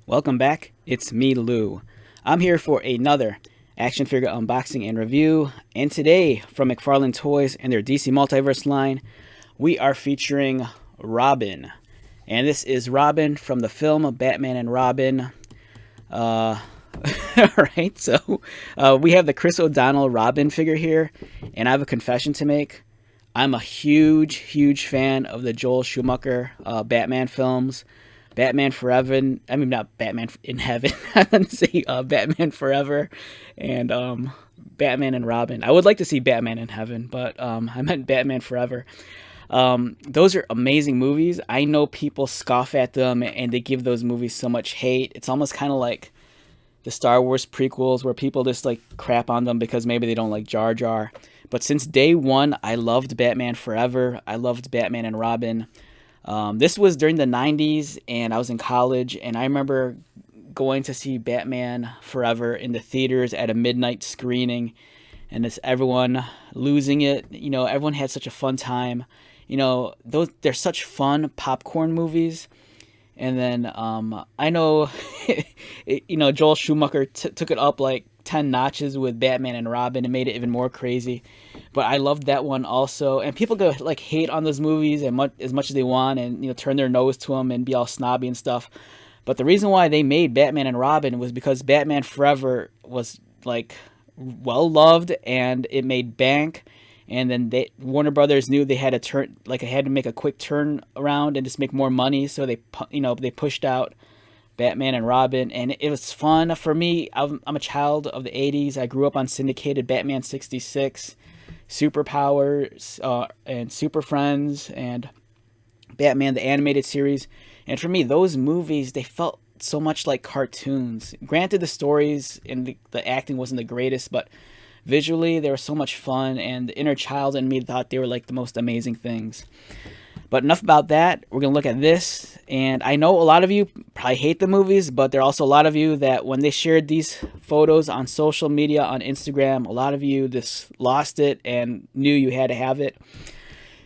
Welcome back. It's me, Lou. I'm here for another action figure unboxing and review. And today, from McFarlane Toys and their DC Multiverse line, we are featuring Robin. And this is Robin from the film Batman and Robin. Alright, so we have the Chris O'Donnell Robin figure here. And I have a confession to make. I'm a huge fan of the Joel Schumacher Batman films. Batman Forever, not Batman in Heaven, I want to say Batman Forever, and Batman and Robin. I would like to see Batman in Heaven, but I meant Batman Forever. Those are amazing movies. I know people scoff at them, and they give those movies so much hate. It's almost kind of like the Star Wars prequels, where people just like crap on them because maybe they don't like Jar Jar. But since day one, I loved Batman Forever. I loved Batman and Robin. This was during the 90s, and I was in college, and I remember going to see Batman Forever in the theaters at a midnight screening, and it's everyone losing it. You know, everyone had such a fun time. You know, they're such fun popcorn movies. And then I know, Joel Schumacher took it up like 10 notches with Batman and Robin and made it even more crazy. But I loved that one also. And people go like hate on those movies as much as they want, and turn their nose to them and be all snobby and stuff. But the reason why they made Batman and Robin was because Batman Forever was like well loved and it made bank. And then Warner Brothers knew they had to make a quick turn around and just make more money, so they pushed out Batman and Robin, and it was fun for me. I'm a child of the 80s. I grew up on syndicated Batman 66, Superpowers, and Super Friends, and Batman the Animated Series. And for me, those movies, they felt so much like cartoons. Granted, the stories and the acting wasn't the greatest, but visually, they were so much fun, and the inner child in me thought they were like the most amazing things. But enough about that. We're going to look at this, and I know a lot of you probably hate the movies, but there are also a lot of you that when they shared these photos on social media, on Instagram, a lot of you just lost it and knew you had to have it.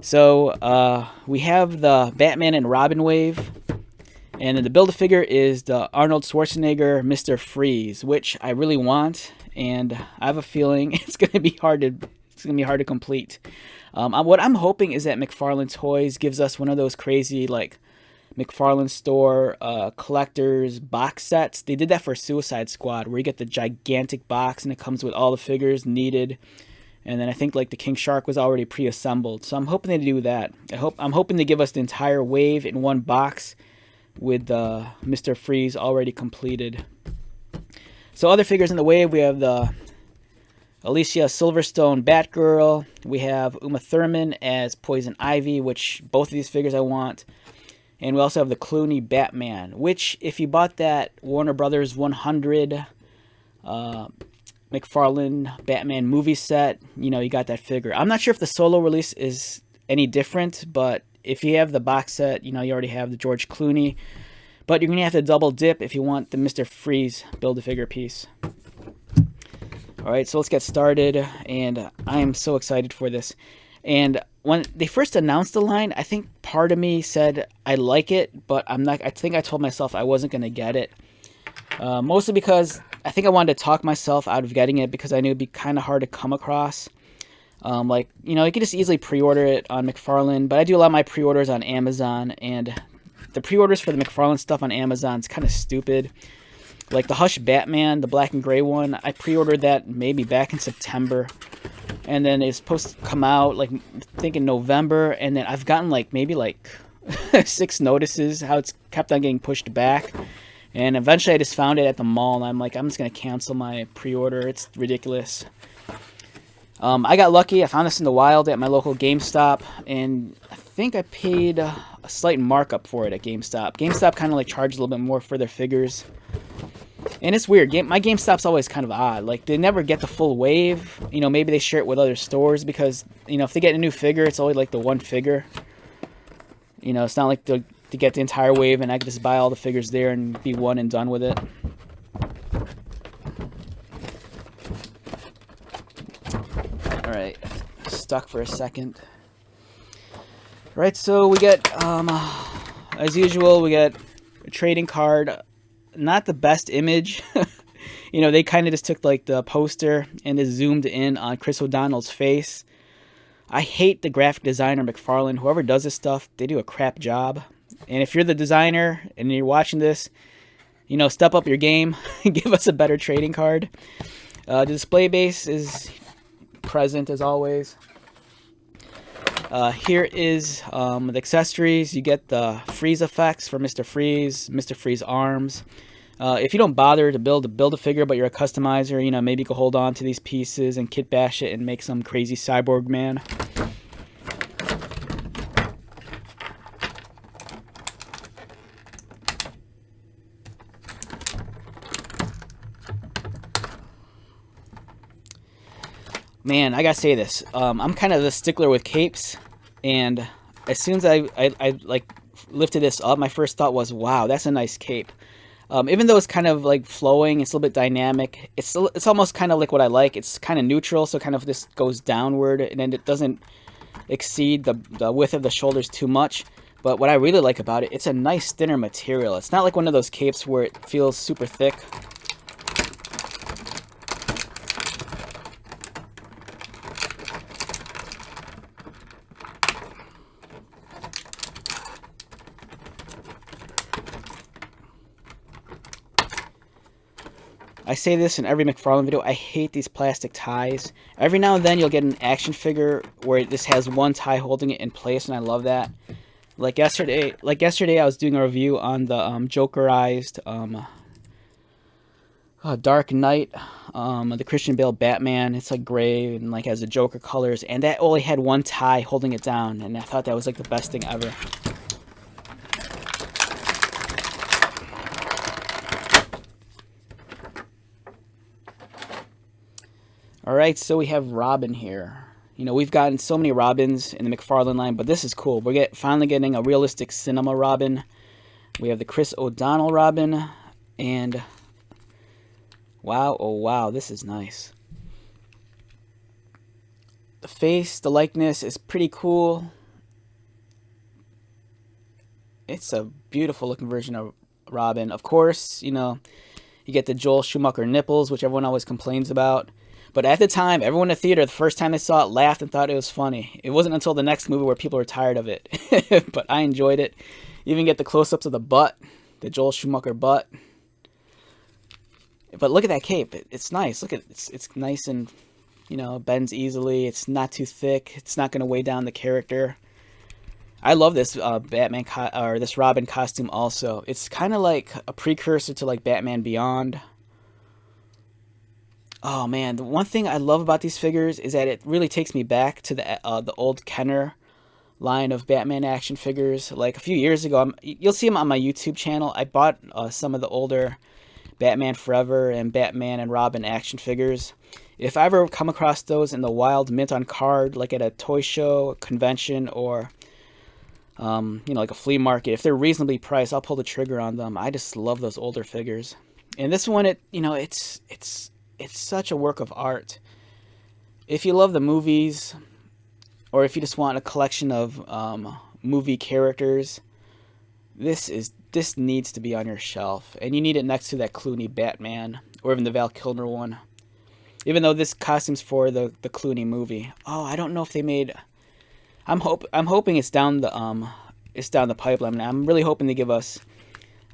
So we have the Batman and Robin wave, and then the Build-A-Figure is the Arnold Schwarzenegger Mr. Freeze, which I really want. And I have a feeling it's gonna be hard to complete. What I'm hoping is that McFarlane Toys gives us one of those crazy like McFarlane store collectors box sets. They did that for Suicide Squad, where you get the gigantic box and it comes with all the figures needed. And then I think like the King Shark was already pre-assembled. So I'm hoping they do that. I'm hoping they give us the entire wave in one box with Mr. Freeze already completed. So other figures in the wave, we have the Alicia Silverstone Batgirl. We have Uma Thurman as Poison Ivy, which both of these figures I want. And we also have the Clooney Batman, which if you bought that Warner Brothers 100 McFarlane Batman movie set, you got that figure. I'm not sure if the solo release is any different, but if you have the box set, you already have the George Clooney. But you're going to have to double dip if you want the Mr. Freeze Build-A-Figure piece. Alright, so let's get started, and I am so excited for this. And when they first announced the line, I think part of me said I like it, but I think I told myself I wasn't going to get it. Mostly because I think I wanted to talk myself out of getting it because I knew it would be kind of hard to come across. You could just easily pre-order it on McFarlane, but I do a lot of my pre-orders on Amazon, and the pre-orders for the McFarlane stuff on Amazon is kind of stupid. Like the Hush Batman, the black and gray one, I pre-ordered that maybe back in September. And then it's supposed to come out, like, I think in November. And then I've gotten, maybe 6 notices how it's kept on getting pushed back. And eventually I just found it at the mall, and I'm like, I'm just going to cancel my pre-order. It's ridiculous. I got lucky. I found this in the wild at my local GameStop, and I think I paid a slight markup for it at GameStop. GameStop kind of charges a little bit more for their figures. And it's weird. My GameStop's always kind of odd. They never get the full wave. Maybe they share it with other stores because, if they get a new figure, it's only the one figure. It's not like to get the entire wave and I can just buy all the figures there and be one and done with it. Alright, stuck for a second. Right, so we get, as usual, we get a trading card not the best image. You know, they kind of just took like the poster and just zoomed in on Chris O'Donnell's face. I hate the graphic designer McFarlane. Whoever does this stuff, they do a crap job. And if you're the designer and you're watching this, you know, step up your game. Give us a better trading card. The display base is present as always. Here is the accessories. You get the freeze effects for Mr. Freeze, Mr. Freeze arms. If you don't bother to build a figure, but you're a customizer, you know, maybe you can hold on to these pieces and kit bash it and make some crazy cyborg man. Man, I gotta say this. I'm kind of a stickler with capes, and as soon as I like lifted this up, my first thought was, wow, that's a nice cape. Even though it's kind of like flowing, it's a little bit dynamic. It's almost kind of like what I like. It's kind of neutral, so kind of this goes downward, and then it doesn't exceed the width of the shoulders too much. But what I really like about it, it's a nice thinner material. It's not like one of those capes where it feels super thick. I say this in every McFarlane video, I hate these plastic ties. Every now and then you'll get an action figure where this has one tie holding it in place, and I love that. Like yesterday I was doing a review on the Jokerized Dark Knight, the Christian Bale Batman. It's like gray and like has the Joker colors, and that only had one tie holding it down, and I thought that was like the best thing ever. Alright, so we have Robin here. You know, we've gotten so many Robins in the McFarlane line, but this is cool. We're finally getting a realistic cinema Robin. We have the Chris O'Donnell Robin, and wow, oh wow, this is nice. The face, the likeness is pretty cool. It's a beautiful looking version of Robin. Of course, you know, you get the Joel Schumacher nipples, which everyone always complains about. But at the time, everyone in the theater, the first time they saw it, laughed and thought it was funny. It wasn't until the next movie where people were tired of it. But I enjoyed it. You even get the close-ups of the butt, the Joel Schumacher butt. But look at that cape. It's nice. Look at it. It's nice and, you know, bends easily. It's not too thick. It's not going to weigh down the character. I love this this Robin costume also. It's kind of like a precursor to like Batman Beyond. Oh man, the one thing I love about these figures is that it really takes me back to the old Kenner line of Batman action figures. Like a few years ago, you'll see them on my YouTube channel. I bought some of the older Batman Forever and Batman and Robin action figures. If I ever come across those in the wild, mint on card, like at a toy show, a convention, or you know, like a flea market, if they're reasonably priced, I'll pull the trigger on them. I just love those older figures. And this one, you know, it's such a work of art. If you love the movies, or if you just want a collection of movie characters, this needs to be on your shelf, and you need it next to that Clooney Batman, or even the Val Kilmer one. Even though this costume's for the Clooney movie. Oh, I don't know if they made. I'm hoping it's down the pipeline. I'm really hoping they give us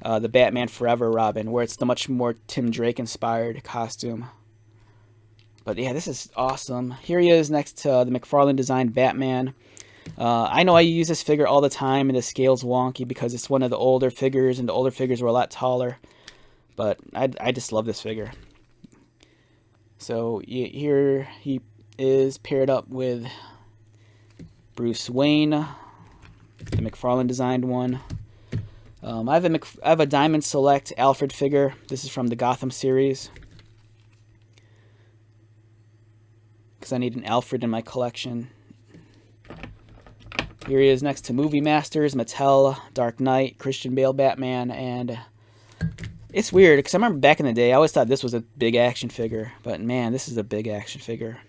the Batman Forever Robin, where it's the much more Tim Drake inspired costume. But yeah, this is awesome. Here he is next to the McFarlane designed Batman. I know I use this figure all the time, and the scale's wonky because it's one of the older figures, and the older figures were a lot taller. But I just love this figure. So here he is paired up with Bruce Wayne, the McFarlane designed one. I have a Diamond Select Alfred figure. This is from the Gotham series, because I need an Alfred in my collection. Here he is next to Movie Masters, Mattel, Dark Knight, Christian Bale Batman, and it's weird because I remember back in the day I always thought this was a big action figure, but man, this is a big action figure.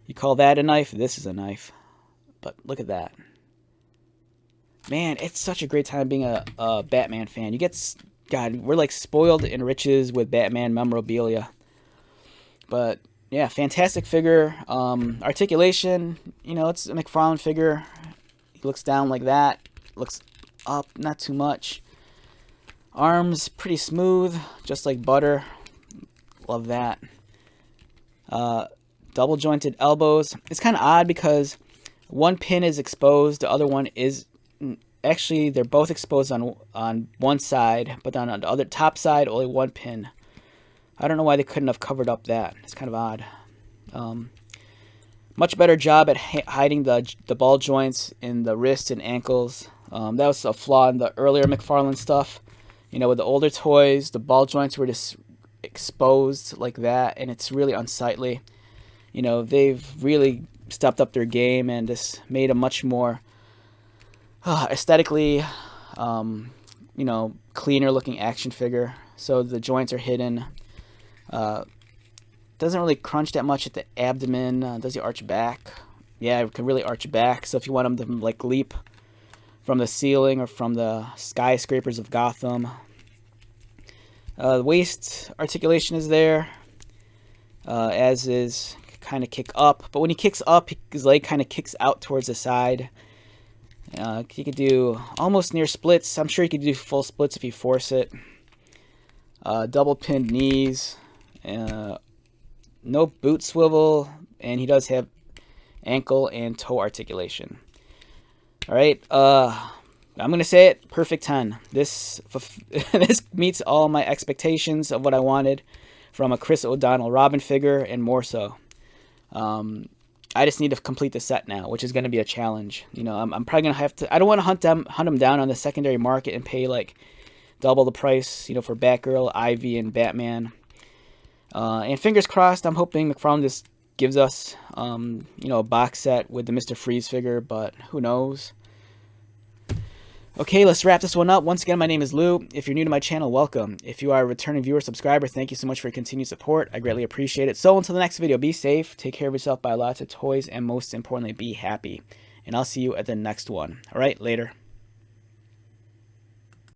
You call that a knife? This is a knife. But look at that. Man, it's such a great time being a Batman fan. You get God, we're like spoiled in riches with Batman memorabilia. But yeah, fantastic figure. Articulation, it's a McFarlane figure. He looks down like that. Looks up, not too much. Arms pretty smooth, just like butter. Love that. Double jointed elbows. It's kind of odd because one pin is exposed, the other one is actually they're both exposed on one side, but on the other top side only one pin. I don't know why they couldn't have covered up that. It's kind of odd. Much better job at hiding the ball joints in the wrists and ankles. That was a flaw in the earlier McFarlane stuff. With the older toys, the ball joints were just exposed like that, and it's really unsightly. They've really stepped up their game and just made a much more aesthetically, cleaner looking action figure. So the joints are hidden. Doesn't really crunch that much at the abdomen. Does he arch back? Yeah, it can really arch back. So if you want him to like leap from the ceiling or from the skyscrapers of Gotham. The waist articulation is there, as is kind of kick up. But when he kicks up, his leg kind of kicks out towards the side. He could do almost near splits. I'm sure he could do full splits if you force it. Double pinned knees. No boot swivel. And he does have ankle and toe articulation. All right. I'm going to say it. Perfect 10. This meets all my expectations of what I wanted from a Chris O'Donnell Robin figure and more so. I just need to complete the set now, which is going to be a challenge. I'm probably going to have to... I don't want to hunt them down on the secondary market and pay like double the price, for Batgirl, Ivy, and Batman. And fingers crossed, I'm hoping McFarlane just gives us, a box set with the Mr. Freeze figure, but who knows? Okay, let's wrap this one up. Once again, my name is Lou. If you're new to my channel, welcome. If you are a returning viewer, subscriber, thank you so much for your continued support. I greatly appreciate it. So until the next video, be safe, take care of yourself, buy lots of toys, and most importantly, be happy. And I'll see you at the next one. All right, later.